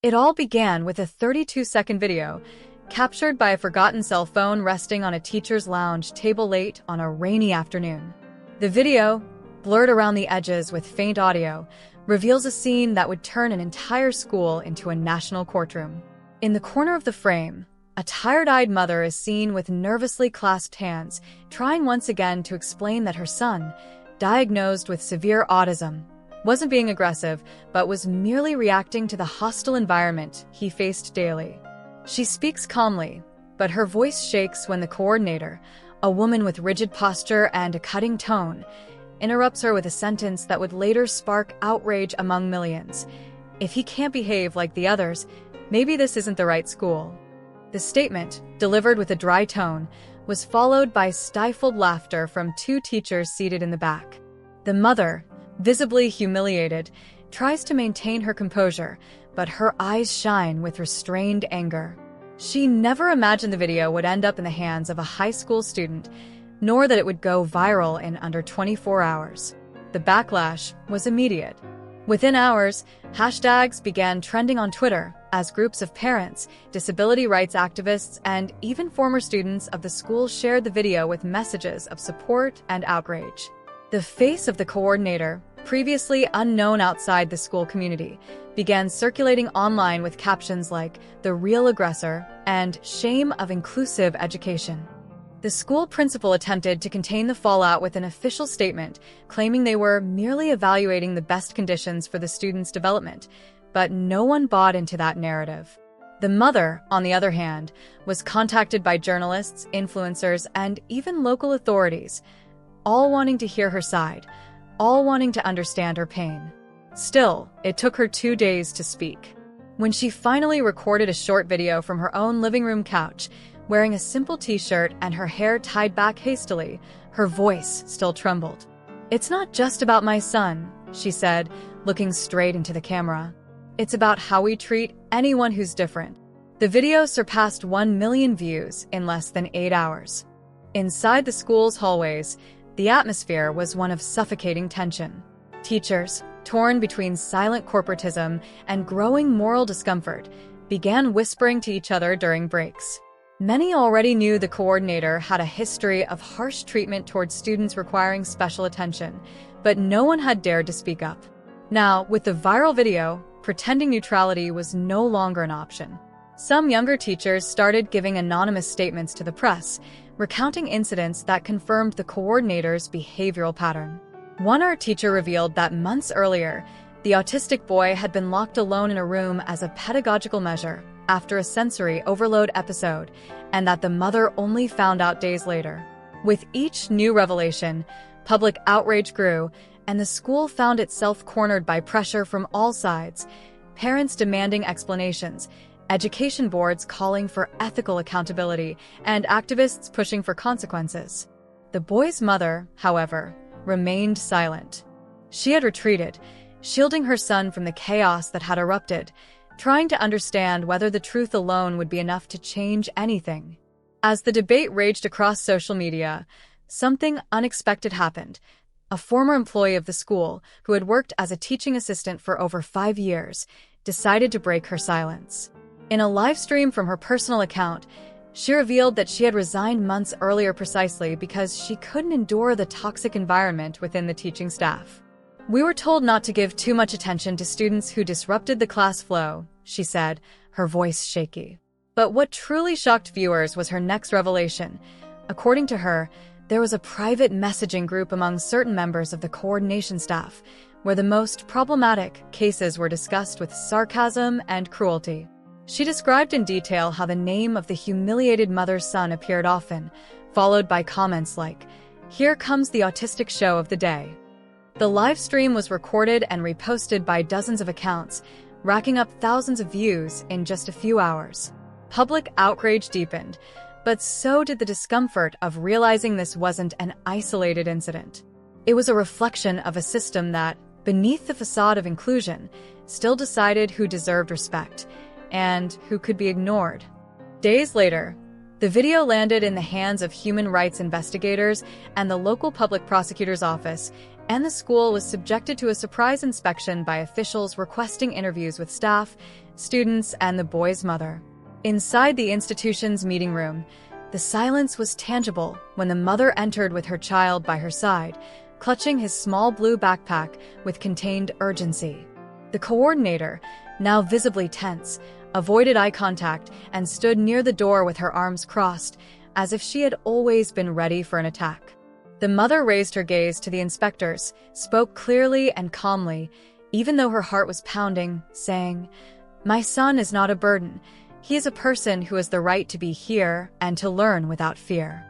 It all began with a 32-second video captured by a forgotten cell phone resting on a teacher's lounge table late on a rainy afternoon. The video, blurred around the edges with faint audio, reveals a scene that would turn an entire school into a national courtroom. In the corner of the frame, a tired-eyed mother is seen with nervously clasped hands, trying once again to explain that her son, diagnosed with severe autism, wasn't being aggressive, but was merely reacting to the hostile environment he faced daily. She speaks calmly, but her voice shakes when the coordinator, a woman with rigid posture and a cutting tone, interrupts her with a sentence that would later spark outrage among millions. If he can't behave like the others, maybe this isn't the right school. The statement, delivered with a dry tone, was followed by stifled laughter from two teachers seated in the back. The mother, visibly humiliated, tries to maintain her composure, but her eyes shine with restrained anger. She never imagined the video would end up in the hands of a high school student, nor that it would go viral in under 24 hours. The backlash was immediate. Within hours, hashtags began trending on Twitter as groups of parents, disability rights activists, and even former students of the school shared the video with messages of support and outrage. The face of the coordinator, previously unknown outside the school community, began circulating online with captions like "The Real Aggressor" and "Shame of Inclusive Education." The school principal attempted to contain the fallout with an official statement, claiming they were merely evaluating the best conditions for the students' development, but no one bought into that narrative. The mother, on the other hand, was contacted by journalists, influencers, and even local authorities, all wanting to hear her side, all wanting to understand her pain. Still, it took her 2 days to speak. When she finally recorded a short video from her own living room couch, wearing a simple t-shirt and her hair tied back hastily, her voice still trembled. "It's not just about my son," she said, looking straight into the camera. "It's about how we treat anyone who's different." The video surpassed 1 million views in less than 8 hours. Inside the school's hallways, the atmosphere was one of suffocating tension. Teachers, torn between silent corporatism and growing moral discomfort, began whispering to each other during breaks. Many already knew the coordinator had a history of harsh treatment towards students requiring special attention, but no one had dared to speak up. Now, with the viral video, pretending neutrality was no longer an option. Some younger teachers started giving anonymous statements to the press, recounting incidents that confirmed the coordinator's behavioral pattern. One art teacher revealed that months earlier, the autistic boy had been locked alone in a room as a pedagogical measure after a sensory overload episode, and that the mother only found out days later. With each new revelation, public outrage grew, and the school found itself cornered by pressure from all sides, parents demanding explanations, education boards calling for ethical accountability, and activists pushing for consequences. The boy's mother, however, remained silent. She had retreated, shielding her son from the chaos that had erupted, trying to understand whether the truth alone would be enough to change anything. As the debate raged across social media, something unexpected happened. A former employee of the school, who had worked as a teaching assistant for over 5 years, decided to break her silence. In a live stream from her personal account, she revealed that she had resigned months earlier precisely because she couldn't endure the toxic environment within the teaching staff. "We were told not to give too much attention to students who disrupted the class flow," she said, her voice shaky. But what truly shocked viewers was her next revelation. According to her, there was a private messaging group among certain members of the coordination staff, where the most problematic cases were discussed with sarcasm and cruelty. She described in detail how the name of the humiliated mother's son appeared often, followed by comments like, "Here comes the autistic show of the day." The live stream was recorded and reposted by dozens of accounts, racking up thousands of views in just a few hours. Public outrage deepened, but so did the discomfort of realizing this wasn't an isolated incident. It was a reflection of a system that, beneath the facade of inclusion, still decided who deserved respect and who could be ignored. Days later, the video landed in the hands of human rights investigators and the local public prosecutor's office, and the school was subjected to a surprise inspection by officials requesting interviews with staff, students, and the boy's mother. Inside the institution's meeting room, the silence was tangible when the mother entered with her child by her side, clutching his small blue backpack with contained urgency. The coordinator, now visibly tense, avoided eye contact and stood near the door with her arms crossed, as if she had always been ready for an attack. The mother raised her gaze to the inspectors, spoke clearly and calmly, even though her heart was pounding, saying, "My son is not a burden. He is a person who has the right to be here and to learn without fear."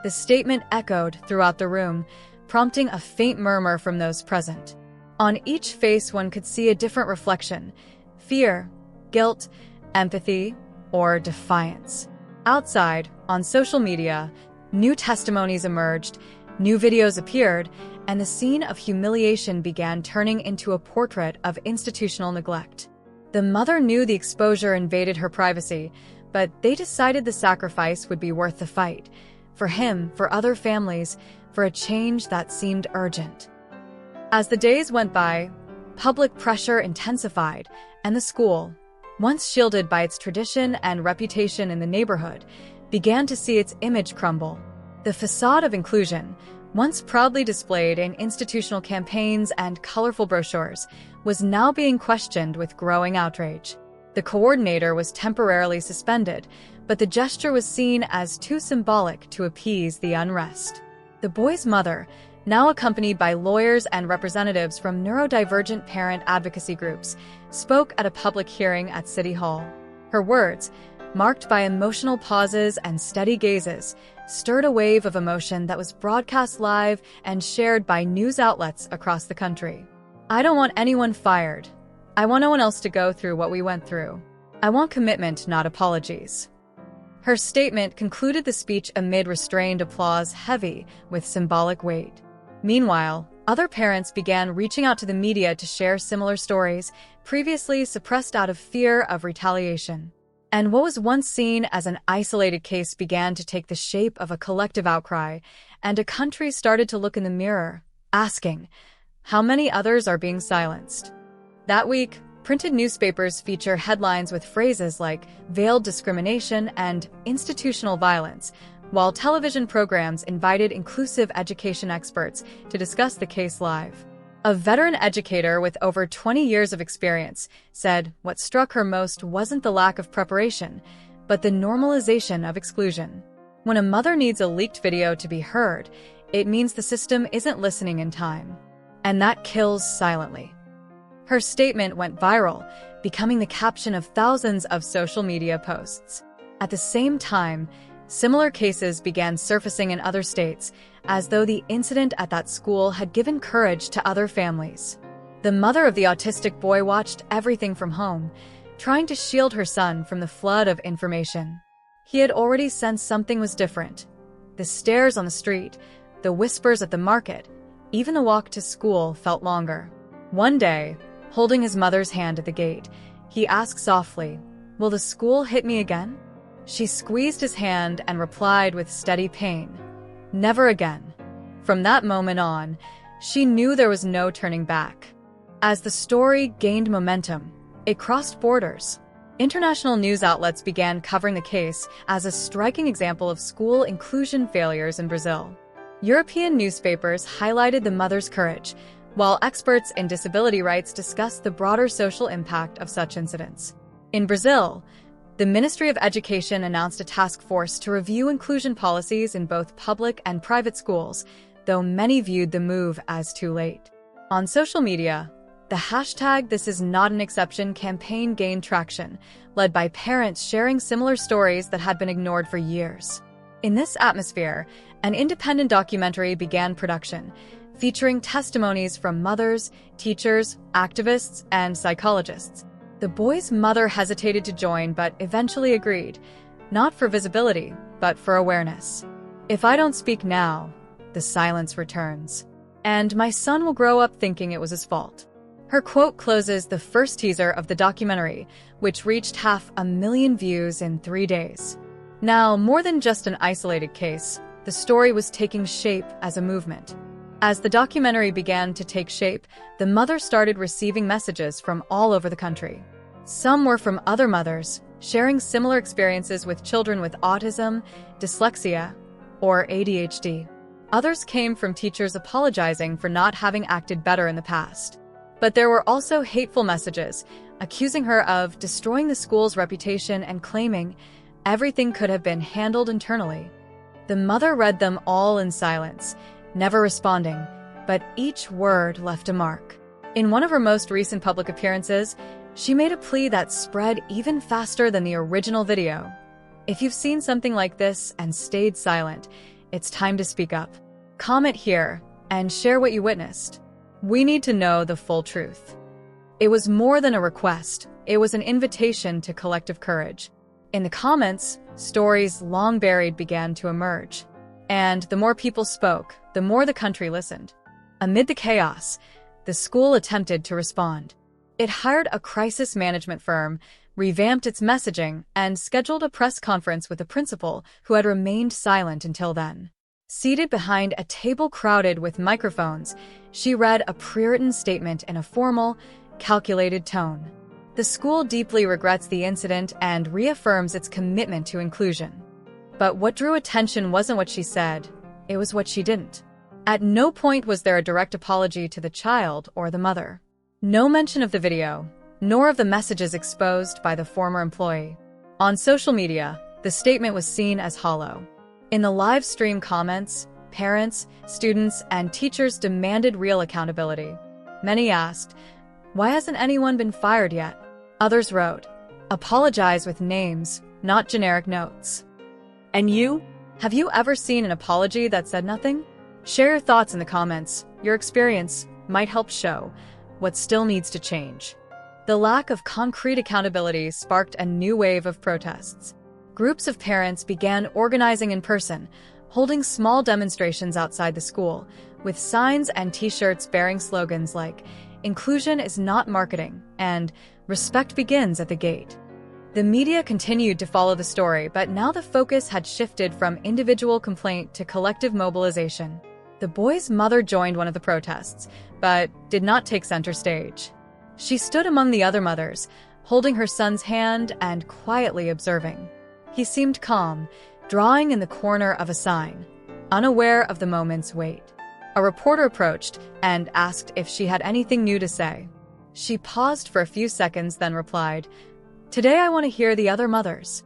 The statement echoed throughout the room, prompting a faint murmur from those present. On each face one could see a different reflection: fear, guilt, empathy, or defiance. Outside, on social media, new testimonies emerged, new videos appeared, and the scene of humiliation began turning into a portrait of institutional neglect. The mother knew the exposure invaded her privacy, but they decided the sacrifice would be worth the fight. For him, for other families, for a change that seemed urgent. As the days went by, public pressure intensified, and the school, once shielded by its tradition and reputation in the neighborhood, began to see its image crumble. The facade of inclusion, once proudly displayed in institutional campaigns and colorful brochures, was now being questioned with growing outrage. The coordinator was temporarily suspended, but the gesture was seen as too symbolic to appease the unrest. The boy's mother, now accompanied by lawyers and representatives from neurodivergent parent advocacy groups, spoke at a public hearing at City Hall. Her words, marked by emotional pauses and steady gazes, stirred a wave of emotion that was broadcast live and shared by news outlets across the country. "I don't want anyone fired. I want no one else to go through what we went through. I want commitment, not apologies." Her statement concluded the speech amid restrained applause heavy with symbolic weight. Meanwhile, other parents began reaching out to the media to share similar stories, previously suppressed out of fear of retaliation. And what was once seen as an isolated case began to take the shape of a collective outcry, and a country started to look in the mirror, asking, how many others are being silenced? That week, printed newspapers feature headlines with phrases like veiled discrimination and institutional violence, while television programs invited inclusive education experts to discuss the case live. A veteran educator with over 20 years of experience said what struck her most wasn't the lack of preparation, but the normalization of exclusion. When a mother needs a leaked video to be heard, it means the system isn't listening in time. And that kills silently. Her statement went viral, becoming the caption of thousands of social media posts. At the same time, similar cases began surfacing in other states, as though the incident at that school had given courage to other families. The mother of the autistic boy watched everything from home, trying to shield her son from the flood of information. He had already sensed something was different. The stares on the street, the whispers at the market, even the walk to school felt longer. One day, holding his mother's hand at the gate, he asked softly, "Will the school hit me again?" She squeezed his hand and replied with steady pain, "Never again." From that moment on, she knew there was no turning back. As the story gained momentum, it crossed borders. International news outlets began covering the case as a striking example of school inclusion failures in Brazil. European newspapers highlighted the mother's courage, while experts in disability rights discussed the broader social impact of such incidents. In Brazil, the Ministry of Education announced a task force to review inclusion policies in both public and private schools, though many viewed the move as too late. On social media, the hashtag #ThisIsNotAnException campaign gained traction, led by parents sharing similar stories that had been ignored for years. In this atmosphere, an independent documentary began production, featuring testimonies from mothers, teachers, activists, and psychologists. The boy's mother hesitated to join but eventually agreed, not for visibility, but for awareness. "If I don't speak now, the silence returns. And my son will grow up thinking it was his fault." Her quote closes the first teaser of the documentary, which reached 500,000 views in 3 days. Now, more than just an isolated case, the story was taking shape as a movement. As the documentary began to take shape, the mother started receiving messages from all over the country. Some were from other mothers, sharing similar experiences with children with autism, dyslexia, or ADHD. Others came from teachers apologizing for not having acted better in the past. But there were also hateful messages, accusing her of destroying the school's reputation and claiming everything could have been handled internally. The mother read them all in silence, never responding, but each word left a mark. In one of her most recent public appearances, she made a plea that spread even faster than the original video. If you've seen something like this and stayed silent, it's time to speak up. Comment here and share what you witnessed. We need to know the full truth. It was more than a request, it was an invitation to collective courage. In the comments, stories long buried began to emerge. And the more people spoke, the more the country listened. Amid the chaos, the school attempted to respond. It hired a crisis management firm, revamped its messaging, and scheduled a press conference with the principal, who had remained silent until then. Seated behind a table crowded with microphones, she read a pre-written statement in a formal, calculated tone. The school deeply regrets the incident and reaffirms its commitment to inclusion. But what drew attention wasn't what she said, it was what she didn't. At no point was there a direct apology to the child or the mother. No mention of the video, nor of the messages exposed by the former employee. On social media, the statement was seen as hollow. In the live stream comments, parents, students, and teachers demanded real accountability. Many asked, "Why hasn't anyone been fired yet?" Others wrote, "Apologize with names, not generic notes." And you? Have you ever seen an apology that said nothing? Share your thoughts in the comments. Your experience might help show what still needs to change. The lack of concrete accountability sparked a new wave of protests. Groups of parents began organizing in person, holding small demonstrations outside the school, with signs and t-shirts bearing slogans like, "Inclusion is not marketing," and "Respect begins at the gate." The media continued to follow the story, but now the focus had shifted from individual complaint to collective mobilization. The boy's mother joined one of the protests, but did not take center stage. She stood among the other mothers, holding her son's hand and quietly observing. He seemed calm, drawing in the corner of a sign, unaware of the moment's weight. A reporter approached and asked if she had anything new to say. She paused for a few seconds, then replied, "Today I want to hear the other mothers."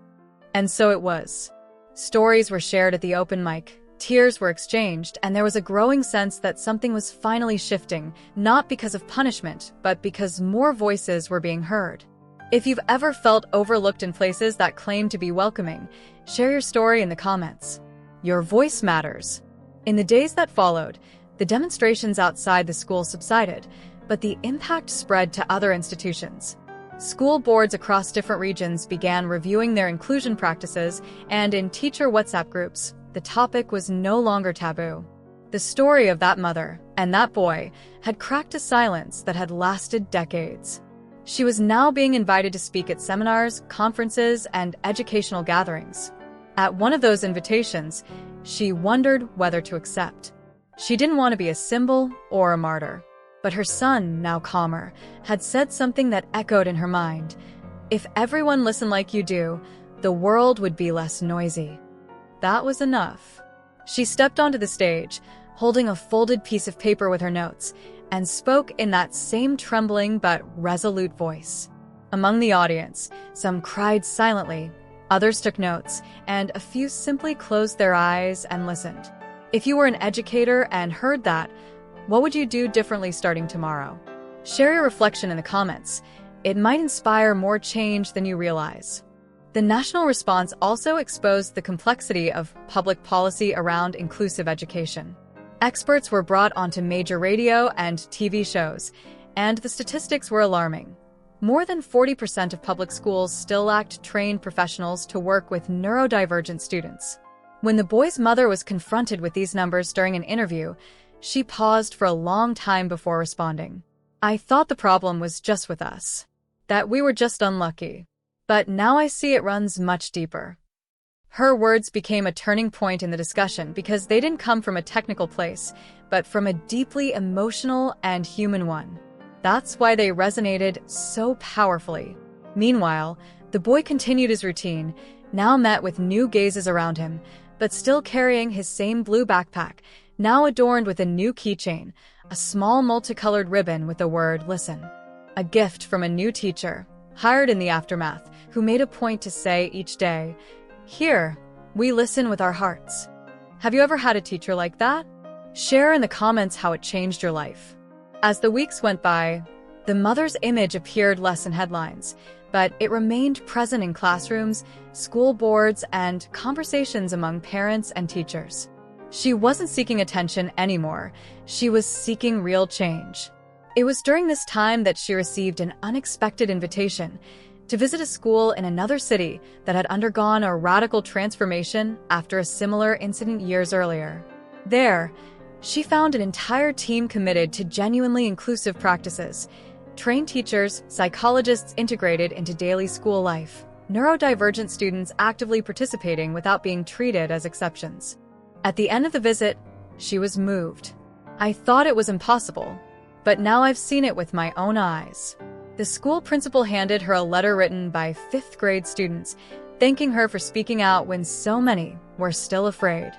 And so it was. Stories were shared at the open mic, tears were exchanged, and there was a growing sense that something was finally shifting, not because of punishment, but because more voices were being heard. If you've ever felt overlooked in places that claim to be welcoming, share your story in the comments. Your voice matters. In the days that followed, the demonstrations outside the school subsided, but the impact spread to other institutions. School boards across different regions began reviewing their inclusion practices, and in teacher WhatsApp groups, the topic was no longer taboo. The story of that mother and that boy had cracked a silence that had lasted decades. She was now being invited to speak at seminars, conferences, and educational gatherings. At one of those invitations, she wondered whether to accept. She didn't want to be a symbol or a martyr. But her son, now calmer, had said something that echoed in her mind. "If everyone listened like you do, the world would be less noisy." That was enough. She stepped onto the stage, holding a folded piece of paper with her notes, and spoke in that same trembling but resolute voice. Among the audience, some cried silently, others took notes, and a few simply closed their eyes and listened. If you were an educator and heard that, what would you do differently starting tomorrow? Share your reflection in the comments. It might inspire more change than you realize. The national response also exposed the complexity of public policy around inclusive education. Experts were brought onto major radio and TV shows, and the statistics were alarming. More than 40% of public schools still lacked trained professionals to work with neurodivergent students. When the boy's mother was confronted with these numbers during an interview, she paused for a long time before responding. "I thought the problem was just with us, that we were just unlucky. But now I see it runs much deeper." Her words became a turning point in the discussion because they didn't come from a technical place, but from a deeply emotional and human one. That's why they resonated so powerfully. Meanwhile, the boy continued his routine, now met with new gazes around him, but still carrying his same blue backpack, now adorned with a new keychain, a small multicolored ribbon with the word "Listen." A gift from a new teacher, hired in the aftermath, who made a point to say each day, "Here, we listen with our hearts." Have you ever had a teacher like that? Share in the comments how it changed your life. As the weeks went by, the mother's image appeared less in headlines, but it remained present in classrooms, school boards, and conversations among parents and teachers. She wasn't seeking attention anymore. She was seeking real change. It was during this time that she received an unexpected invitation to visit a school in another city that had undergone a radical transformation after a similar incident years earlier. There, she found an entire team committed to genuinely inclusive practices, trained teachers, psychologists integrated into daily school life, neurodivergent students actively participating without being treated as exceptions. At the end of the visit, she was moved. "I thought it was impossible, but now I've seen it with my own eyes." The school principal handed her a letter written by fifth-grade students, thanking her for speaking out when so many were still afraid.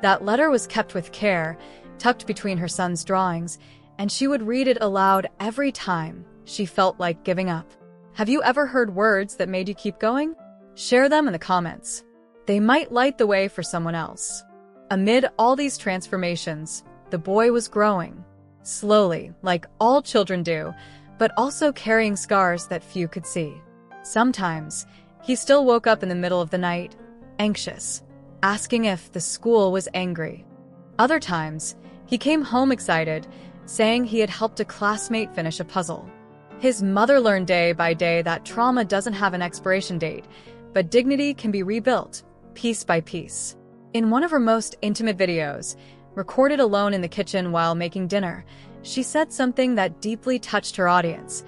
That letter was kept with care, tucked between her son's drawings, and she would read it aloud every time she felt like giving up. Have you ever heard words that made you keep going? Share them in the comments. They might light the way for someone else. Amid all these transformations, the boy was growing. Slowly, like all children do, but also carrying scars that few could see. Sometimes, he still woke up in the middle of the night, anxious, asking if the school was angry. Other times, he came home excited, saying he had helped a classmate finish a puzzle. His mother learned day by day that trauma doesn't have an expiration date, but dignity can be rebuilt, piece by piece. In one of her most intimate videos, recorded alone in the kitchen while making dinner, she said something that deeply touched her audience.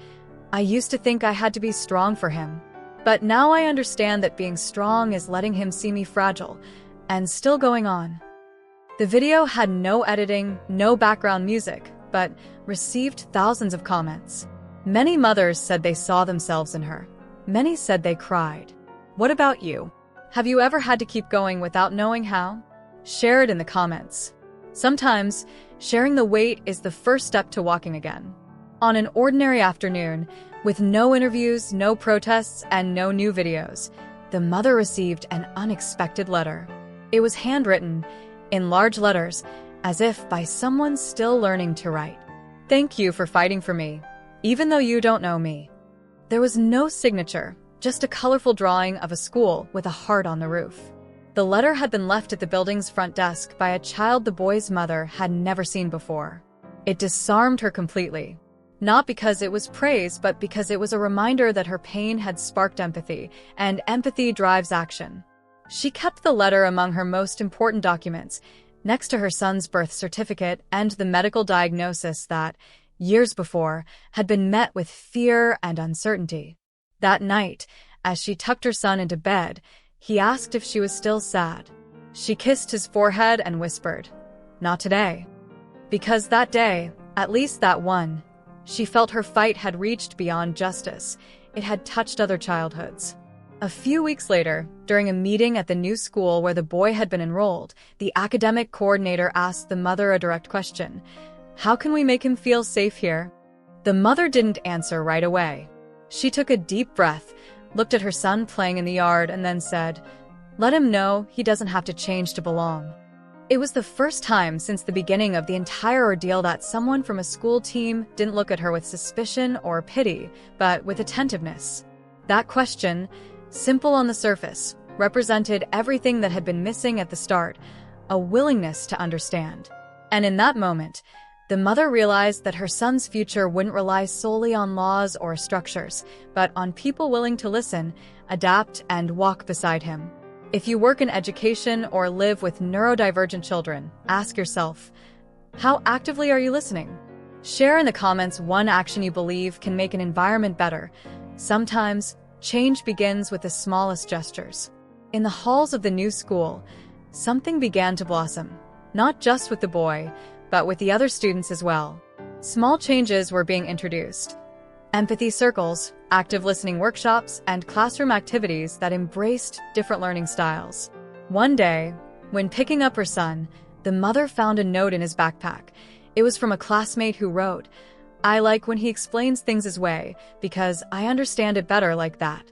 "I used to think I had to be strong for him, but now I understand that being strong is letting him see me fragile, and still going on." The video had no editing, no background music, but received thousands of comments. Many mothers said they saw themselves in her. Many said they cried. What about you? Have you ever had to keep going without knowing how? Share it in the comments. Sometimes, sharing the weight is the first step to walking again. On an ordinary afternoon, with no interviews, no protests, and no new videos, the mother received an unexpected letter. It was handwritten, in large letters, as if by someone still learning to write. "Thank you for fighting for me, even though you don't know me." There was no signature, just a colorful drawing of a school with a heart on the roof. The letter had been left at the building's front desk by a child the boy's mother had never seen before. It disarmed her completely. Not because it was praise, but because it was a reminder that her pain had sparked empathy, and empathy drives action. She kept the letter among her most important documents, next to her son's birth certificate and the medical diagnosis that, years before, had been met with fear and uncertainty. That night, as she tucked her son into bed, he asked if she was still sad. She kissed his forehead and whispered, "Not today." Because that day, at least that one, she felt her fight had reached beyond justice. It had touched other childhoods. A few weeks later, during a meeting at the new school where the boy had been enrolled, the academic coordinator asked the mother a direct question. "How can we make him feel safe here?" The mother didn't answer right away. She took a deep breath, looked at her son playing in the yard, and then said, "Let him know he doesn't have to change to belong." It was the first time since the beginning of the entire ordeal that someone from a school team didn't look at her with suspicion or pity, but with attentiveness. That question, simple on the surface, represented everything that had been missing at the start, a willingness to understand. And in that moment, the mother realized that her son's future wouldn't rely solely on laws or structures, but on people willing to listen, adapt, and walk beside him. If you work in education or live with neurodivergent children, ask yourself, how actively are you listening? Share in the comments one action you believe can make an environment better. Sometimes, change begins with the smallest gestures. In the halls of the new school, something began to blossom, not just with the boy, but with the other students as well. Small changes were being introduced. Empathy circles, active listening workshops, and classroom activities that embraced different learning styles. One day, when picking up her son, the mother found a note in his backpack. It was from a classmate who wrote, "I like when he explains things his way, because I understand it better like that."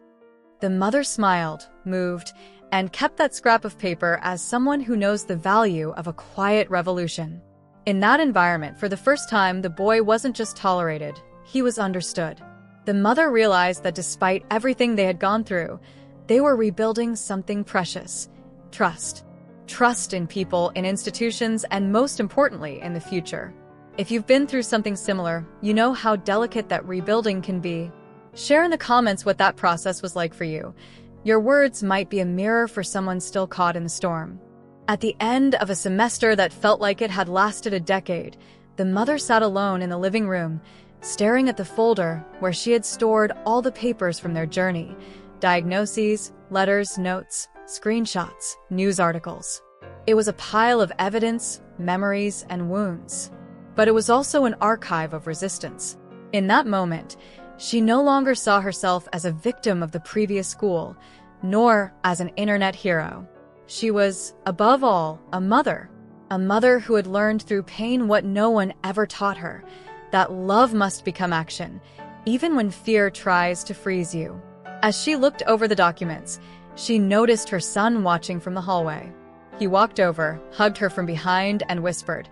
The mother smiled, moved, and kept that scrap of paper as someone who knows the value of a quiet revolution. In that environment, for the first time, the boy wasn't just tolerated, he was understood. The mother realized that despite everything they had gone through, they were rebuilding something precious: trust. Trust in people, in institutions, and most importantly, in the future. If you've been through something similar, you know how delicate that rebuilding can be. Share in the comments what that process was like for you. Your words might be a mirror for someone still caught in the storm. At the end of a semester that felt like it had lasted a decade, the mother sat alone in the living room, staring at the folder where she had stored all the papers from their journey: diagnoses, letters, notes, screenshots, news articles. It was a pile of evidence, memories, and wounds. But it was also an archive of resistance. In that moment, she no longer saw herself as a victim of the previous school, nor as an internet hero. She was, above all, a mother who had learned through pain what no one ever taught her: that love must become action, even when fear tries to freeze you. As she looked over the documents, she noticed her son watching from the hallway. He walked over, hugged her from behind, and whispered,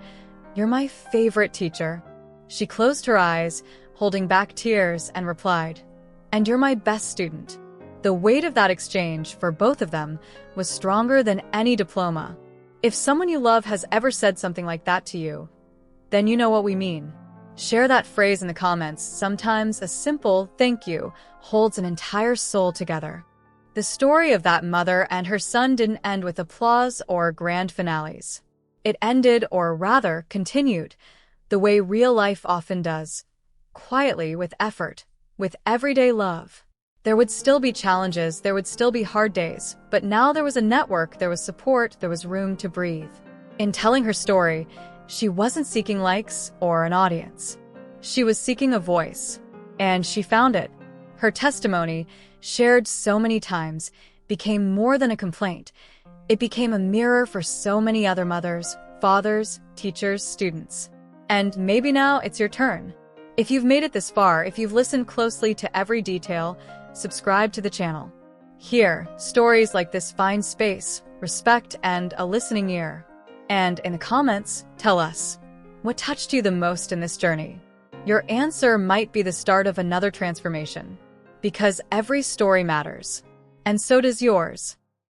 "You're my favorite teacher." She closed her eyes, holding back tears, and replied, "And you're my best student." The weight of that exchange, for both of them, was stronger than any diploma. If someone you love has ever said something like that to you, then you know what we mean. Share that phrase in the comments. Sometimes a simple thank you holds an entire soul together. The story of that mother and her son didn't end with applause or grand finales. It ended, or rather, continued, the way real life often does: quietly, with effort, with everyday love. There would still be challenges, there would still be hard days, but now there was a network, there was support, there was room to breathe. In telling her story, she wasn't seeking likes or an audience. She was seeking a voice, and she found it. Her testimony, shared so many times, became more than a complaint. It became a mirror for so many other mothers, fathers, teachers, students. And maybe now it's your turn. If you've made it this far, if you've listened closely to every detail, subscribe to the channel. Here, stories like this find space, respect, and a listening ear. And in the comments, tell us, what touched you the most in this journey? Your answer might be the start of another transformation. Because every story matters. And so does yours.